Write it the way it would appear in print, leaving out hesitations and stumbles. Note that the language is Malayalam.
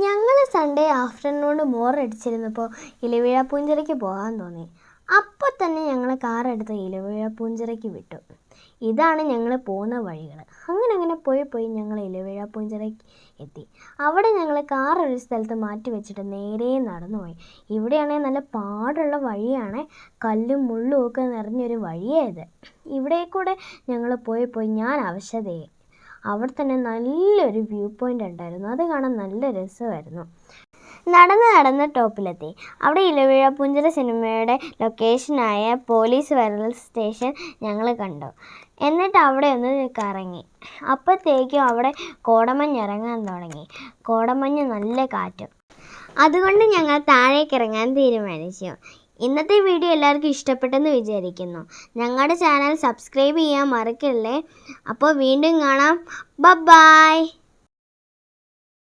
ഞങ്ങൾ സൺഡേ ആഫ്റ്റർനൂൺ ബോറടിച്ചിരുന്നപ്പോൾ ഇലവിഴ പൂഞ്ചിറയ്ക്ക് പോകാൻ തോന്നി. അപ്പോൾ തന്നെ ഞങ്ങൾ കാറെടുത്ത് ഇലവിഴ പൂഞ്ചിറയ്ക്ക് വിട്ടു. ഇതാണ് ഞങ്ങൾ പോകുന്ന വഴികൾ. അങ്ങനെ പോയി ഞങ്ങൾ ഇലവിഴ പൂഞ്ചിറയ്ക്ക് എത്തി. അവിടെ ഞങ്ങൾ കാർ ഒരു സ്ഥലത്ത് മാറ്റി വെച്ചിട്ട് നേരെ നടന്നുപോയി. ഇവിടെയാണെങ്കിൽ നല്ല പാടുള്ള വഴിയാണ്, കല്ലും മുള്ളും ഒക്കെ നിറഞ്ഞൊരു വഴിയായത്. ഇവിടെ കൂടെ ഞങ്ങൾ പോയി ഞാൻ അവശതയായി. അവിടെ തന്നെ നല്ലൊരു വ്യൂ പോയിൻ്റ് ഉണ്ടായിരുന്നു, അത് കാണാൻ നല്ല രസമായിരുന്നു. നടന്ന് ടോപ്പിലെത്തി. അവിടെ ഇലവിഴ പൂഞ്ചിറ സിനിമയുടെ ലൊക്കേഷനായ പോലീസ് വരൽ സ്റ്റേഷൻ ഞങ്ങൾ കണ്ടു. എന്നിട്ട് അവിടെ ഒന്ന് കറങ്ങി. അപ്പോഴത്തേക്കും അവിടെ കോടമഞ്ഞ് ഇറങ്ങാൻ തുടങ്ങി. കോടമഞ്ഞ് നല്ല കാറ്റും. അതുകൊണ്ട് ഞങ്ങൾ താഴേക്ക് ഇറങ്ങാൻ തീരുമാനിച്ചു. ഇന്നത്തെ വീഡിയോ എല്ലാവർക്കും ഇഷ്ടപ്പെട്ടെന്ന് വിചാരിക്കുന്നു. ഞങ്ങളുടെ ചാനൽ സബ്സ്ക്രൈബ് ചെയ്യാൻ മറക്കല്ലേ. അപ്പോൾ വീണ്ടും കാണാം. ബൈ.